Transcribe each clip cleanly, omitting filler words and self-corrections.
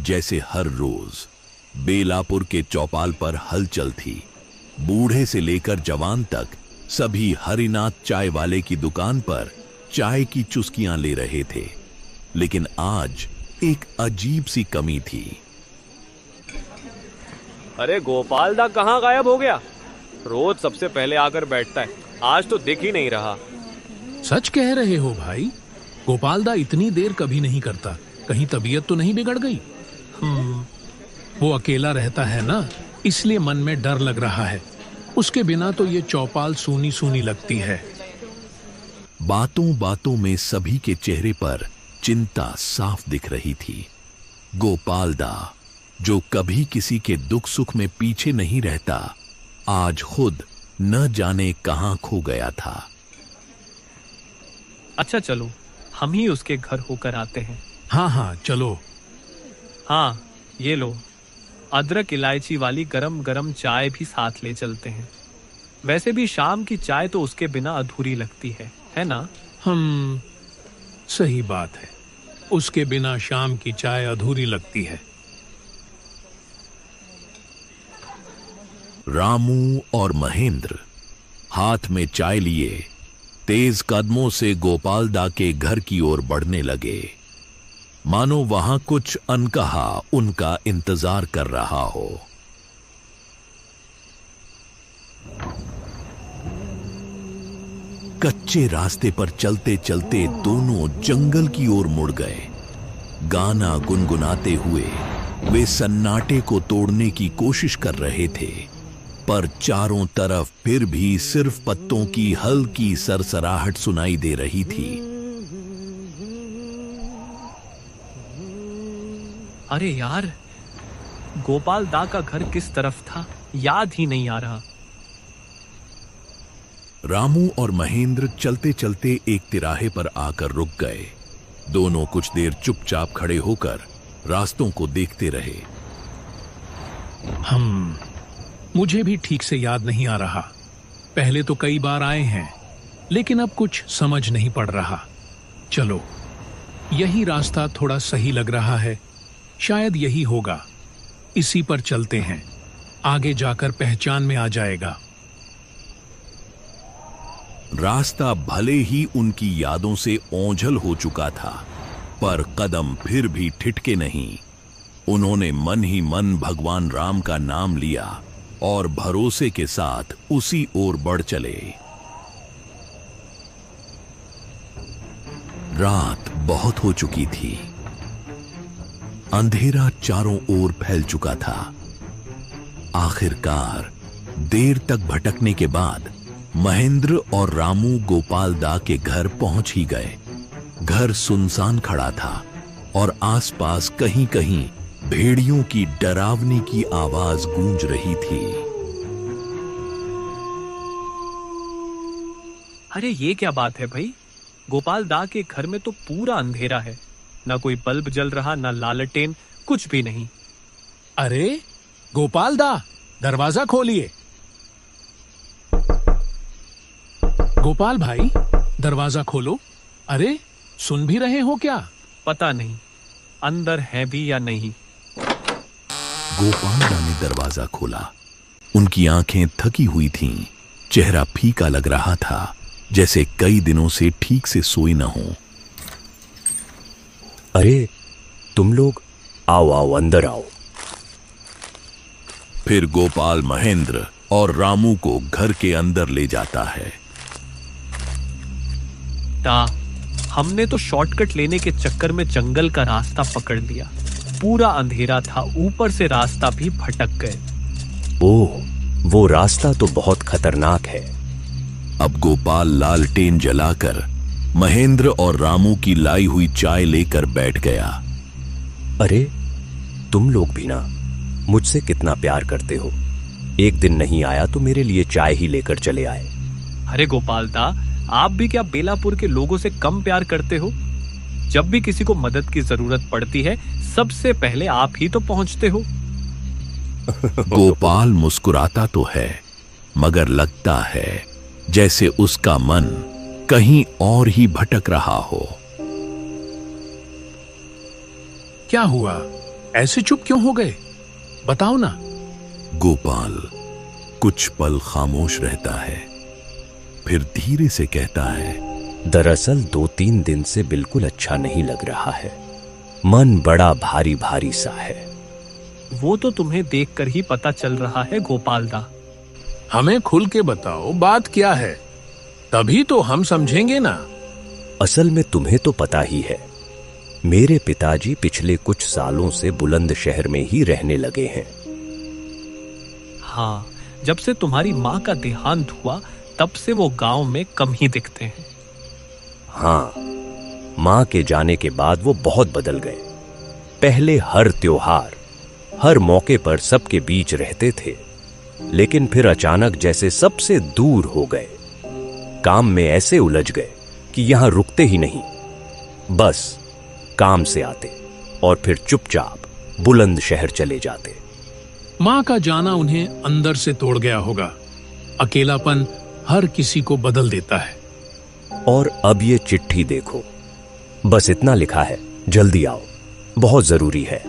जैसे हर रोज बेलापुर के चौपाल पर हलचल थी। बूढ़े से लेकर जवान तक सभी हरिनाथ चाय वाले की दुकान पर चाय की चुस्कियां ले रहे थे। लेकिन आज एक अजीब सी कमी थी। अरे गोपाल दा कहाँ गायब हो गया? रोज सबसे पहले आकर बैठता है, आज तो दिख ही नहीं रहा। सच कह रहे हो भाई, गोपाल दा इतनी देर कभी नहीं करता। कहीं तबीयत तो नहीं बिगड़ गई? वो अकेला रहता है ना, इसलिए मन में डर लग रहा है। उसके बिना तो ये चौपाल सूनी सूनी लगती है। बातों बातों में सभी के चेहरे पर चिंता साफ दिख रही थी। गोपाल दा, जो कभी किसी के दुख सुख में पीछे नहीं रहता, आज खुद न जाने कहां खो गया था। अच्छा चलो, हम ही उसके घर होकर आते हैं। हाँ हाँ चलो। हाँ ये लो, अदरक इलायची वाली गरम गरम चाय भी साथ ले चलते हैं। वैसे भी शाम की चाय तो उसके बिना अधूरी लगती है ना? सही बात है, उसके बिना शाम की चाय अधूरी लगती है। रामू और महेंद्र हाथ में चाय लिए तेज कदमों से गोपाल दा के घर की ओर बढ़ने लगे, मानो वहां कुछ अनकहा उनका इंतजार कर रहा हो। कच्चे रास्ते पर चलते चलते दोनों जंगल की ओर मुड़ गए। गाना गुनगुनाते हुए वे सन्नाटे को तोड़ने की कोशिश कर रहे थे, पर चारों तरफ फिर भी सिर्फ पत्तों की हल्की सरसराहट सुनाई दे रही थी। अरे यार, गोपाल दा का घर किस तरफ था, याद ही नहीं आ रहा। रामू और महेंद्र चलते चलते एक तिराहे पर आकर रुक गए। दोनों कुछ देर चुपचाप खड़े होकर रास्तों को देखते रहे। मुझे भी ठीक से याद नहीं आ रहा। पहले तो कई बार आए हैं, लेकिन अब कुछ समझ नहीं पड़ रहा। चलो, यही रास्ता थोड़ा सही लग रहा है, शायद यही होगा। इसी पर चलते हैं, आगे जाकर पहचान में आ जाएगा। रास्ता भले ही उनकी यादों से ओंझल हो चुका था, पर कदम फिर भी ठिठके नहीं। उन्होंने मन ही मन भगवान राम का नाम लिया और भरोसे के साथ उसी ओर बढ़ चले। रात बहुत हो चुकी थी। अंधेरा चारों ओर फैल चुका था। आखिरकार देर तक भटकने के बाद महेंद्र और रामू गोपाल दा के घर पहुंच ही गए। घर सुनसान खड़ा था और आसपास कहीं कहीं भेड़ियों की डरावनी की आवाज गूंज रही थी। अरे ये क्या बात है भाई, गोपाल दा के घर में तो पूरा अंधेरा है, ना कोई बल्ब जल रहा, ना लालटेन, कुछ भी नहीं। अरे गोपाल दा, दरवाजा खोलिए। गोपाल भाई, दरवाजा खोलो। अरे सुन भी रहे हो क्या? पता नहीं अंदर है भी या नहीं। गोपाल दा ने दरवाजा खोला। उनकी आंखें थकी हुई थीं, चेहरा फीका लग रहा था, जैसे कई दिनों से ठीक से सोए न हो। अरे तुम लोग, आओ आओ अंदर आओ। फिर गोपाल महेंद्र और रामू को घर के अंदर ले जाता है। हमने तो शॉर्टकट लेने के चक्कर में जंगल का रास्ता पकड़ लिया। पूरा अंधेरा था, ऊपर से रास्ता भी भटक गए। ओह, वो रास्ता तो बहुत खतरनाक है। अब गोपाल लालटेन जलाकर महेंद्र और रामू की लाई हुई चाय लेकर बैठ गया। अरे तुम लोग भी ना मुझसे कितना प्यार करते हो। एक दिन नहीं आया तो मेरे लिए चाय ही लेकर चले आए। अरे गोपाल दा, आप भी क्या बेलापुर के लोगों से कम प्यार करते हो? जब भी किसी को मदद की जरूरत पड़ती है, सबसे पहले आप ही तो पहुंचते हो। गोपाल मुस्कुराता तो है, मगर लगता है जैसे उसका मन कहीं और ही भटक रहा हो। क्या हुआ? ऐसे चुप क्यों हो गए? बताओ ना। गोपाल कुछ पल खामोश रहता है, फिर धीरे से कहता है, दरअसल 2-3 दिन से बिल्कुल अच्छा नहीं लग रहा है। मन बड़ा भारी भारी सा है। वो तो तुम्हें देखकर ही पता चल रहा है गोपाल दा। हमें खुल के बताओ बात क्या है, तभी तो हम समझेंगे ना। असल में तुम्हें तो पता ही है, मेरे पिताजी पिछले कुछ सालों से बुलंदशहर में ही रहने लगे हैं। हाँ, जब से तुम्हारी माँ का देहांत हुआ तब से वो गांव में कम ही दिखते हैं। हाँ, माँ के जाने के बाद वो बहुत बदल गए। पहले हर त्योहार, हर मौके पर सबके बीच रहते थे, लेकिन फिर अचानक जैसे सबसे दूर हो गए। काम में ऐसे उलझ गए कि यहां रुकते ही नहीं, बस काम से आते और फिर चुपचाप बुलंदशहर चले जाते। माँ का जाना उन्हें अंदर से तोड़ गया होगा। अकेलापन हर किसी को बदल देता है। और अब ये चिट्ठी देखो, बस इतना लिखा है, जल्दी आओ, बहुत जरूरी है।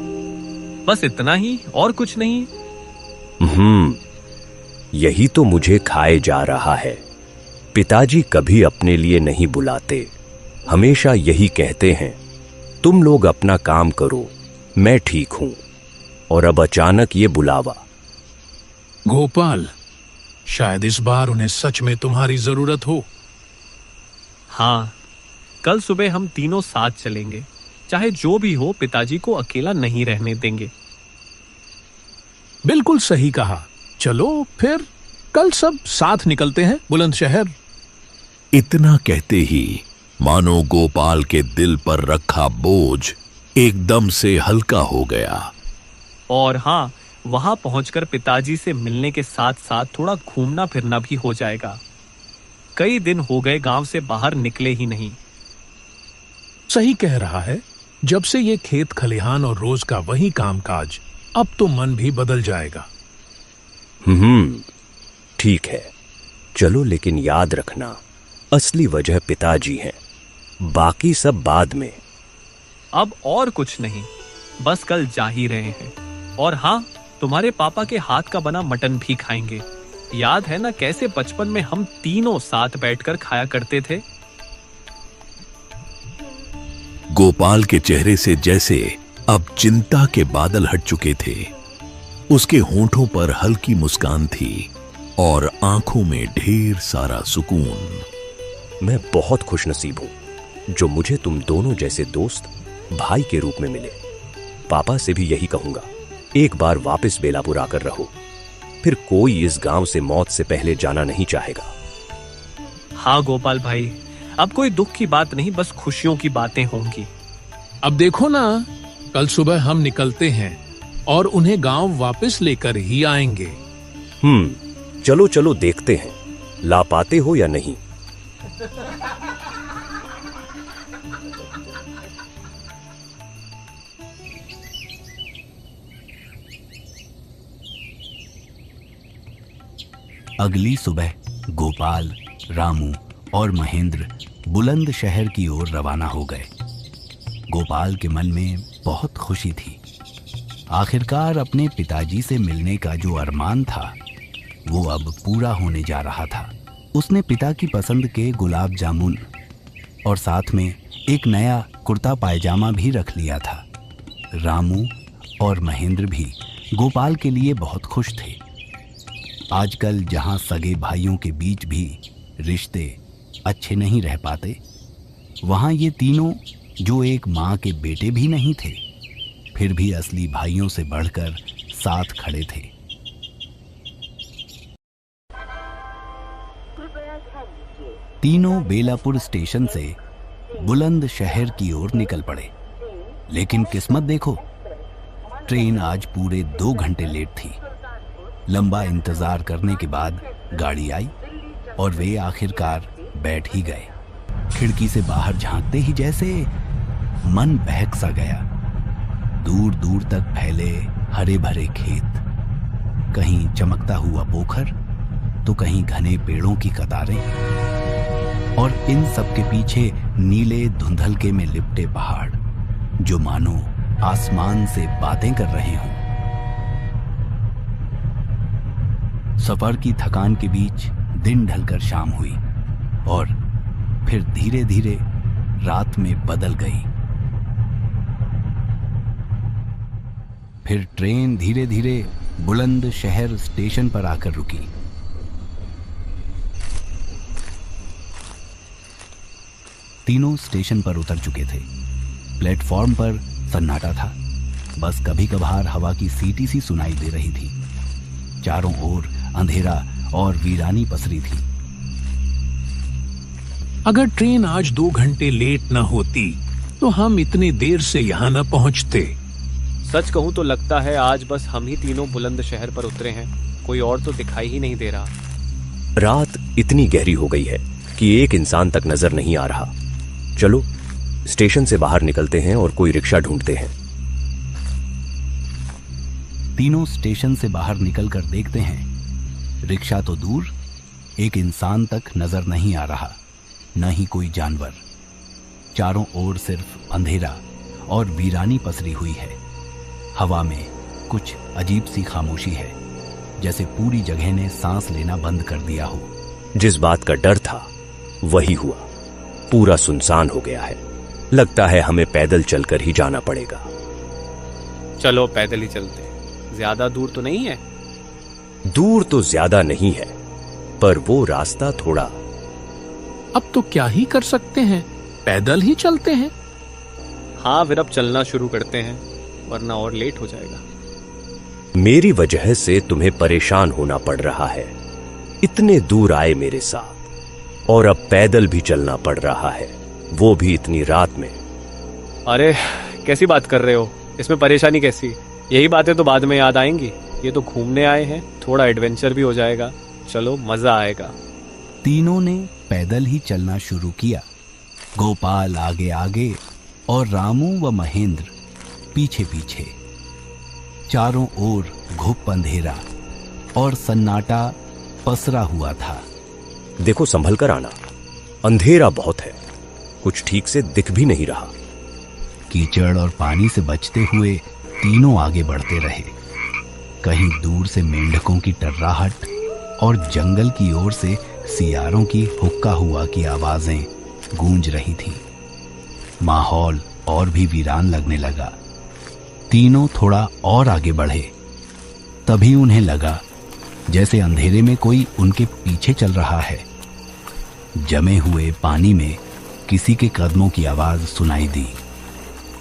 बस इतना ही, और कुछ नहीं? यही तो मुझे खाए जा रहा है। पिताजी कभी अपने लिए नहीं बुलाते, हमेशा यही कहते हैं, तुम लोग अपना काम करो, मैं ठीक हूं। और अब अचानक ये बुलावा। गोपाल, शायद इस बार उन्हें सच में तुम्हारी जरूरत हो। हाँ, कल सुबह हम तीनों साथ चलेंगे। चाहे जो भी हो, पिताजी को अकेला नहीं रहने देंगे। बिल्कुल सही कहा। चलो फिर कल सब साथ निकलते हैं बुलंदशहर। इतना कहते ही मानो गोपाल के दिल पर रखा बोझ एकदम से हल्का हो गया। और हाँ, वहां पहुंचकर पिताजी से मिलने के साथ साथ थोड़ा घूमना फिरना भी हो जाएगा। कई दिन हो गए गांव से बाहर निकले ही नहीं। सही कह रहा है। जब से ये खेत खलिहान और रोज का वही कामकाज, अब तो मन भी बदल जाएगा। ठीक है, चलो, लेकिन याद रखना, असली वजह पिताजी हैं, बाकी सब बाद में। अब और कुछ नहीं, बस कल जा ही रहे हैं। और हाँ, तुम्हारे पापा के हाथ का बना मटन भी खाएंगे। याद है ना कैसे बचपन में हम तीनों साथ बैठकर खाया करते थे? गोपाल के चेहरे से जैसे अब चिंता के बादल हट चुके थे। उसके होंठों पर हल्की मुस्कान थी और आंखों में ढेर सारा सुकून। मैं बहुत खुशनसीब हूं जो मुझे तुम दोनों जैसे दोस्त, भाई के रूप में मिले। पापा से भी यही कहूंगा, एक बार वापस बेलापुर आकर रहो। फिर कोई इस गांव से मौत से पहले जाना नहीं चाहेगा। हाँ गोपाल भाई, अब कोई दुख की बात नहीं, बस खुशियों की बातें होंगी। अब देखो ना, कल सुबह हम निकलते हैं और उन्हें गांव वापस लेकर ही आएंगे। चलो चलो, देखते हैं ला पाते हो या नहीं। अगली सुबह गोपाल, रामू और महेंद्र बुलंदशहर की ओर रवाना हो गए। गोपाल के मन में बहुत खुशी थी। आखिरकार अपने पिताजी से मिलने का जो अरमान था वो अब पूरा होने जा रहा था। उसने पिता की पसंद के गुलाब जामुन और साथ में एक नया कुर्ता पायजामा भी रख लिया था। रामू और महेंद्र भी गोपाल के लिए बहुत खुश थे। आजकल जहां सगे भाइयों के बीच भी रिश्ते अच्छे नहीं रह पाते, वहां ये तीनों, जो एक माँ के बेटे भी नहीं थे, फिर भी असली भाइयों से बढ़कर साथ खड़े थे। तीनों बेलापुर स्टेशन से बुलंदशहर की ओर निकल पड़े। लेकिन किस्मत देखो, ट्रेन आज पूरे 2 घंटे लेट थी। लंबा इंतजार करने के बाद गाड़ी आई और वे आखिरकार बैठ ही गए। खिड़की से बाहर झांकते ही जैसे मन बहक सा गया। दूर दूर तक फैले हरे भरे खेत, कहीं चमकता हुआ पोखर तो कहीं घने पेड़ों की कतारें, और इन सब के पीछे नीले धुंधलके में लिपटे पहाड़ जो मानो आसमान से बातें कर रहे हों। सफर की थकान के बीच दिन ढलकर शाम हुई और फिर धीरे धीरे रात में बदल गई। फिर ट्रेन धीरे धीरे बुलंद शहर स्टेशन पर आकर रुकी। तीनों स्टेशन पर उतर चुके थे। प्लेटफॉर्म पर सन्नाटा था। बस कभी कभार हवा की सीटी सी सुनाई दे रही थी। चारों ओर अंधेरा और वीरानी पसरी थी। अगर ट्रेन आज 2 घंटे लेट न होती तो हम इतनी देर से यहां न पहुंचते। सच कहूं तो लगता है आज बस हम ही तीनों बुलंद शहर पर उतरे हैं, कोई और तो दिखाई ही नहीं दे रहा। रात इतनी गहरी हो गई है कि एक इंसान तक नजर नहीं आ रहा। चलो स्टेशन से बाहर निकलते हैं और कोई रिक्शा ढूंढते हैं। तीनों स्टेशन से बाहर निकलकर देखते हैं, रिक्शा तो दूर, एक इंसान तक नजर नहीं आ रहा, न ही कोई जानवर। चारों ओर सिर्फ अंधेरा और वीरानी पसरी हुई है। हवा में कुछ अजीब सी खामोशी है, जैसे पूरी जगह ने सांस लेना बंद कर दिया हो। जिस बात का डर था वही हुआ। पूरा सुनसान हो गया है। लगता है हमें पैदल चलकर ही जाना पड़ेगा। चलो पैदल ही चलते, ज्यादा दूर तो नहीं है। दूर तो ज्यादा नहीं है, पर वो रास्ता थोड़ा। अब तो क्या ही कर सकते हैं, पैदल ही चलते हैं। हाँ फिर अब चलना शुरू करते हैं, वरना और लेट हो जाएगा। मेरी वजह से तुम्हें परेशान होना पड़ रहा है। इतने दूर आए मेरे साथ और अब पैदल भी चलना पड़ रहा है, वो भी इतनी रात में। अरे कैसी बात कर रहे हो, इसमें परेशानी कैसी? यही बातें तो बाद में याद आएंगी। ये तो घूमने आए हैं, थोड़ा एडवेंचर भी हो जाएगा। चलो मजा आएगा। तीनों ने पैदल ही चलना शुरू किया। गोपाल आगे आगे और रामू व महेंद्र पीछे पीछे। चारों ओर घुप अंधेरा और सन्नाटा पसरा हुआ था। देखो संभल कर आना, अंधेरा बहुत है, कुछ ठीक से दिख भी नहीं रहा। कीचड़ और पानी से बचते हुए तीनों आगे बढ़ते रहे। कहीं दूर से मेंढकों की टर्राहट और जंगल की ओर से सियारों की हुक्का हुआ की आवाजें गूंज रही थीं। माहौल और भी वीरान लगने लगा। तीनों थोड़ा और आगे बढ़े, तभी उन्हें लगा जैसे अंधेरे में कोई उनके पीछे चल रहा है। जमे हुए पानी में किसी के कदमों की आवाज सुनाई दी।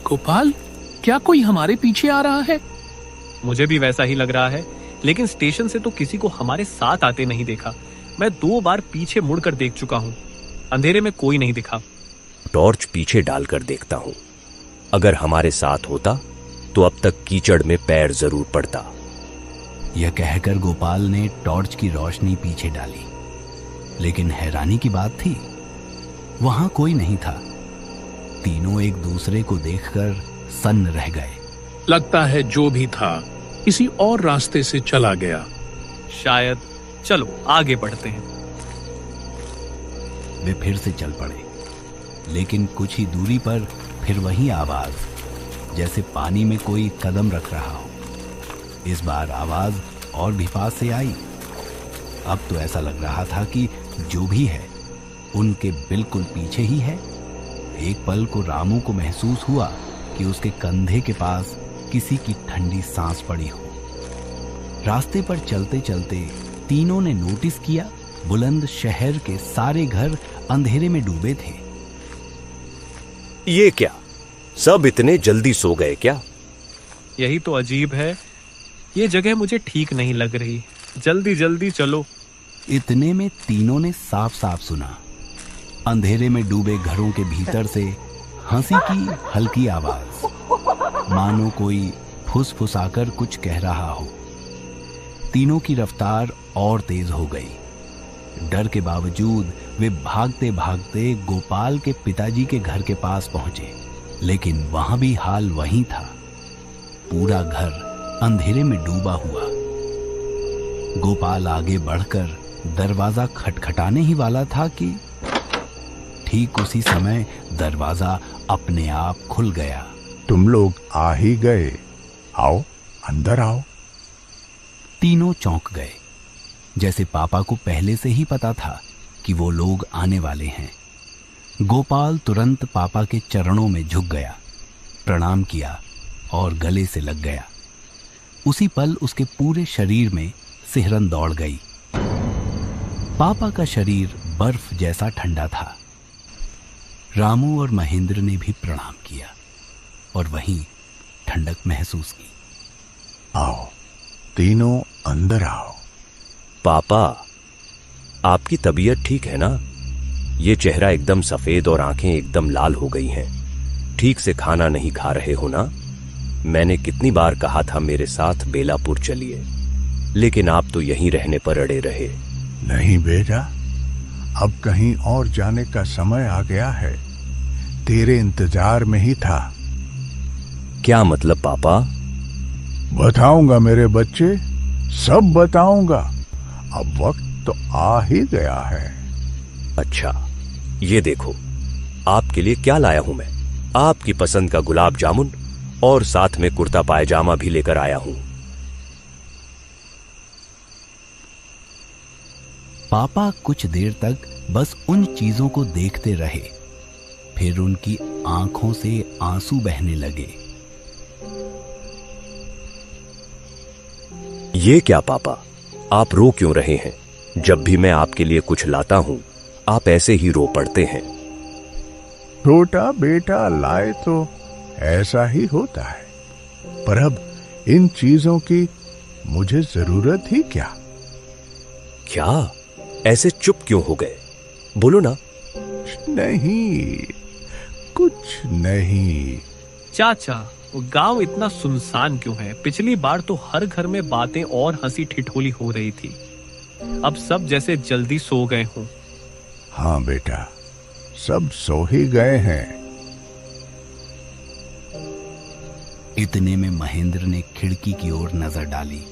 गोपाल, क्या कोई हमारे पीछे आ रहा है? मुझे भी वैसा ही लग रहा है, लेकिन स्टेशन से तो किसी को हमारे साथ आते नहीं देखा। मैं 2 बार पीछे मुड़कर देख चुका हूँ, अंधेरे में कोई नहीं दिखा। टॉर्च पीछे डालकर देखता हूँ, अगर हमारे साथ होता तो अब तक कीचड़ में पैर जरूर पड़ता। यह कहकर गोपाल ने टॉर्च की रोशनी पीछे डाली, लेकिन हैरानी की बात थी, वहां कोई नहीं था। तीनों एक दूसरे को देखकर सन्न रह गए। लगता है जो भी था किसी और रास्ते से चला गया। शायद। चलो आगे बढ़ते हैं। वे फिर से चल पड़े, लेकिन कुछ ही दूरी पर फिर वही आवाज, जैसे पानी में कोई कदम रख रहा हो। इस बार आवाज और भी पास से आई। अब तो ऐसा लग रहा था कि जो भी है उनके बिल्कुल पीछे ही है। एक पल को रामू को महसूस हुआ कि उसके कंधे के पास किसी की ठंडी सांस पड़ी हो। रास्ते पर चलते चलते तीनों ने नोटिस किया, बुलंद शहर के सारे घर अंधेरे में डूबे थे। ये क्या, सब इतने जल्दी सो गए क्या? यही तो अजीब है, ये जगह मुझे ठीक नहीं लग रही। जल्दी जल्दी चलो। इतने में तीनों ने साफ साफ सुना, अंधेरे में डूबे घरों के भीतर से हंसी की हल्की आवाज, मानो कोई फुसफुसाकर कुछ कह रहा हो। तीनों की रफ्तार और तेज हो गई। डर के बावजूद वे भागते भागते गोपाल के पिताजी के घर के पास पहुंचे, लेकिन वहां भी हाल वही था, पूरा घर अंधेरे में डूबा हुआ। गोपाल आगे बढ़कर दरवाजा खटखटाने ही वाला था कि ठीक उसी समय दरवाजा अपने आप खुल गया। तुम लोग आ ही गए। आओ, अंदर आओ। तीनों चौंक गए, जैसे पापा को पहले से ही पता था कि वो लोग आने वाले हैं। गोपाल तुरंत पापा के चरणों में झुक गया, प्रणाम किया और गले से लग गया। उसी पल उसके पूरे शरीर में सिहरन दौड़ गई। पापा का शरीर बर्फ जैसा ठंडा था। रामू और महेंद्र ने भी प्रणाम किया और वहीं ठंडक महसूस की। आओ, तीनों अंदर आओ। पापा, आपकी तबीयत ठीक है ना? ये चेहरा एकदम सफेद और आंखें एकदम लाल हो गई हैं। ठीक से खाना नहीं खा रहे हो ना? मैंने कितनी बार कहा था मेरे साथ बेलापुर चलिए, लेकिन आप तो यहीं रहने पर अड़े रहे। नहीं बेटा, अब कहीं और जाने का समय आ गया है। तेरे इंतजार में ही था। क्या मतलब पापा? बताऊंगा मेरे बच्चे, सब बताऊंगा। अब वक्त तो आ ही गया है। अच्छा, ये देखो, आपके लिए क्या लाया हूं मैं। आपकी पसंद का गुलाब जामुन और साथ में कुर्ता पायजामा भी लेकर आया हूं। पापा कुछ देर तक बस उन चीजों को देखते रहे, फिर उनकी आंखों से आंसू बहने लगे। ये क्या पापा, आप रो क्यों रहे हैं? जब भी मैं आपके लिए कुछ लाता हूं, आप ऐसे ही रो पड़ते हैं। छोटा बेटा लाए तो ऐसा ही होता है, पर अब इन चीजों की मुझे जरूरत ही क्या? क्या? ऐसे चुप क्यों हो गए? बोलो ना। नहीं, कुछ नहीं। चाचा, गांव इतना सुनसान क्यों है? पिछली बार तो हर घर में बातें और हंसी ठिठोली हो रही थी। अब सब जैसे जल्दी सो गए हों। हाँ बेटा, सब सो ही गए हैं। इतने में महेंद्र ने खिड़की की ओर नजर डाली।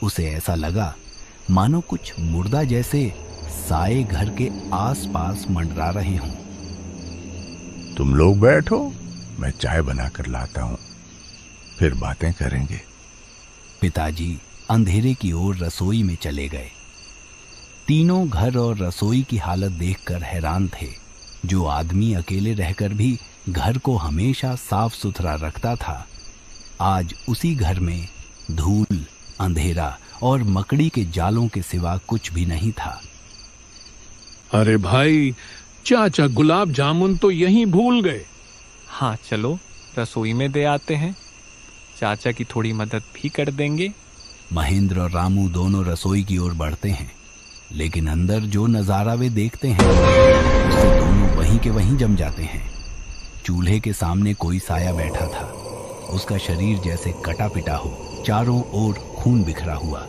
उसे ऐसा लगा मानो कुछ मुर्दा जैसे साए घर के आसपास मंडरा रहे हों। तुम लोग बैठो, मैं चाय बनाकर लाता हूं, फिर बातें करेंगे। पिताजी अंधेरे की ओर रसोई में चले गए। तीनों घर और रसोई की हालत देखकर हैरान थे। जो आदमी अकेले रहकर भी घर को हमेशा साफ सुथरा रखता था, आज उसी घर में धूल, अंधेरा और मकड़ी के जालों के सिवा कुछ भी नहीं था। अरे भाई, चाचा गुलाब जामुन तो यहीं भूल गए। हाँ, चलो रसोई में दे आते हैं। चाचा की थोड़ी मदद भी कर देंगे। महेंद्र और रामू दोनों रसोई की ओर बढ़ते हैं, लेकिन अंदर जो नजारा वे देखते हैं उससे दोनों वहीं के वहीं जम जाते हैं। चूल्हे के सामने कोई साया बैठा था। उसका शरीर जैसे कटा पिटा हो, चारों ओर खून बिखरा हुआ।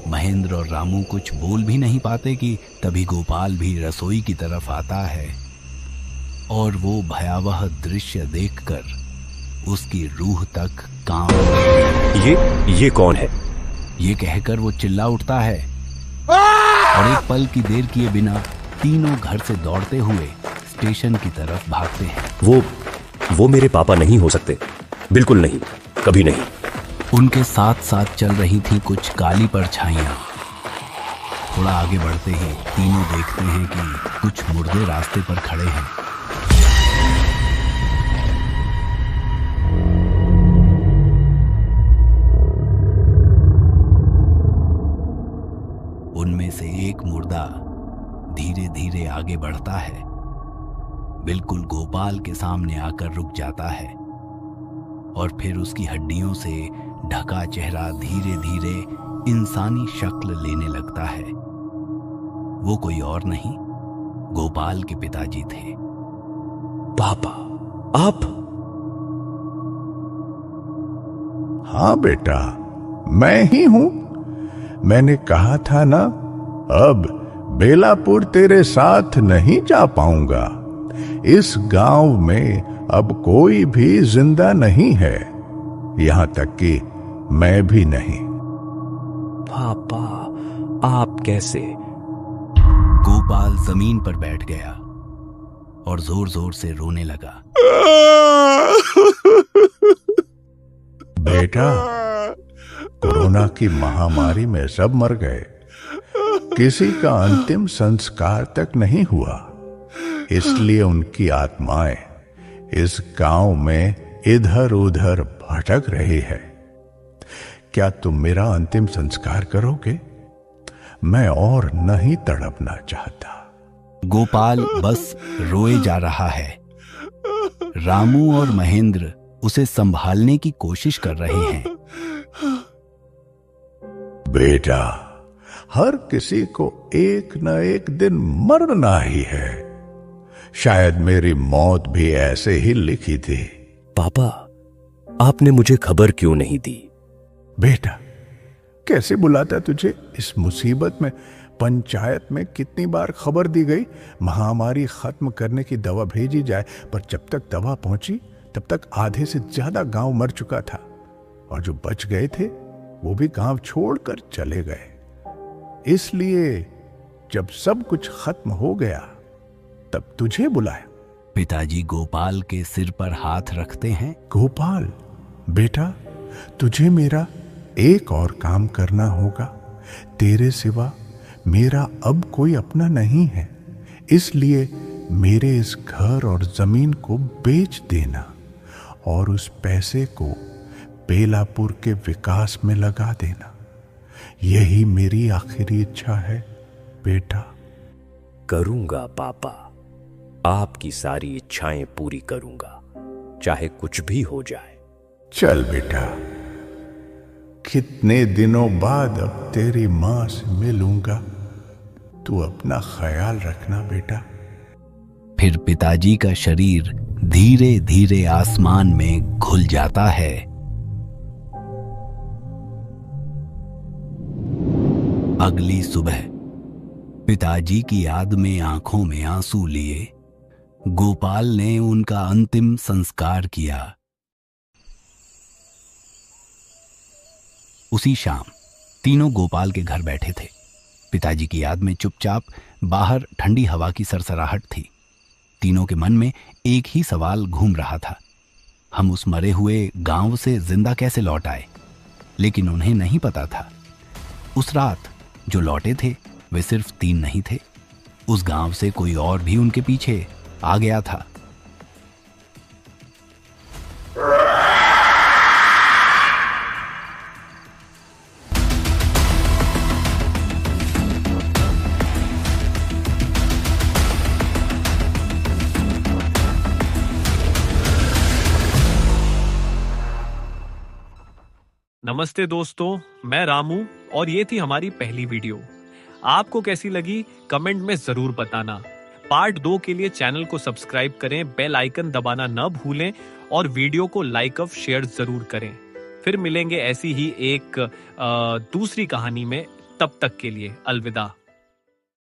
महेंद्र और रामू कुछ बोल भी नहीं पाते कि तभी गोपाल भी रसोई की तरफ आता है और वो भयावह दृश्य देखकर उसकी रूह तक कांप। ये कौन है? ये कहकर वो चिल्ला उठता है और एक पल की देर किए बिना तीनों घर से दौड़ते हुए स्टेशन की तरफ भागते हैं। वो मेरे पापा नहीं हो सकते, बिल्कुल नहीं, कभी नहीं। उनके साथ साथ चल रही थी कुछ काली परछाइयां। थोड़ा आगे बढ़ते ही तीनों देखते हैं कि कुछ मुर्दे रास्ते पर खड़े हैं। उनमें से एक मुर्दा धीरे धीरे आगे बढ़ता है, बिल्कुल गोपाल के सामने आकर रुक जाता है और फिर उसकी हड्डियों से ढका चेहरा धीरे धीरे इंसानी शक्ल लेने लगता है। वो कोई और नहीं, गोपाल के पिताजी थे। पापा, आप? हाँ बेटा, मैं ही हूं। मैंने कहा था ना, अब बेलापुर तेरे साथ नहीं जा पाऊंगा। इस गांव में अब कोई भी जिंदा नहीं है, यहां तक कि मैं भी नहीं। पापा, आप कैसे? गोपाल जमीन पर बैठ गया। और जोर जोर से रोने लगा। बेटा, कोरोना की महामारी में सब मर गए, किसी का अंतिम संस्कार तक नहीं हुआ। इसलिए उनकी आत्माएं इस गांव में इधर उधर भटक रही है। क्या तुम मेरा अंतिम संस्कार करोगे? मैं और नहीं तड़पना चाहता। गोपाल बस रोए जा रहा है। रामू और महेंद्र उसे संभालने की कोशिश कर रहे हैं। बेटा, हर किसी को एक न एक दिन मरना ही है। शायद मेरी मौत भी ऐसे ही लिखी थी। पापा, आपने मुझे खबर क्यों नहीं दी? बेटा, कैसे बुलाता तुझे इस मुसीबत में? पंचायत में कितनी बार खबर दी गई महामारी खत्म करने की दवा भेजी जाए, पर जब तक दवा पहुंची तब तक आधे से ज्यादा गांव मर चुका था, और जो बच गए थे वो भी गांव छोड़कर चले गए। इसलिए जब सब कुछ खत्म हो गया तब तुझे बुलाया। पिताजी गोपाल के सिर पर हाथ रखते हैं। गोपाल बेटा, तुझे मेरा एक और काम करना होगा। तेरे सिवा मेरा अब कोई अपना नहीं है, इसलिए मेरे इस घर और जमीन को बेच देना और उस पैसे को बेलापुर के विकास में लगा देना। यही मेरी आखिरी इच्छा है बेटा। करूंगा पापा, आपकी सारी इच्छाएं पूरी करूंगा, चाहे कुछ भी हो जाए। चल बेटा, कितने दिनों बाद अब तेरी मां से मिलूंगा। तू अपना ख्याल रखना बेटा। फिर पिताजी का शरीर धीरे धीरे आसमान में घुल जाता है। अगली सुबह पिताजी की याद में आंखों में आंसू लिए गोपाल ने उनका अंतिम संस्कार किया। उसी शाम तीनों गोपाल के घर बैठे थे। पिताजी की याद में चुपचाप बाहर ठंडी हवा की सरसराहट थी। तीनों के मन में एक ही सवाल घूम रहा था, हम उस मरे हुए गांव से जिंदा कैसे लौट आए? लेकिन उन्हें नहीं पता था, उस रात जो लौटे थे वे सिर्फ 3 नहीं थे। उस गांव से कोई और भी उनके पीछे आ गया था। नमस्ते दोस्तों, मैं रामू और ये थी हमारी पहली वीडियो। आपको कैसी लगी कमेंट में जरूर बताना। पार्ट 2 के लिए चैनल को सब्सक्राइब करें, बेल आइकन दबाना न भूलें और वीडियो को लाइक और शेयर जरूर करें। फिर मिलेंगे ऐसी ही एक दूसरी कहानी में। तब तक के लिए अलविदा।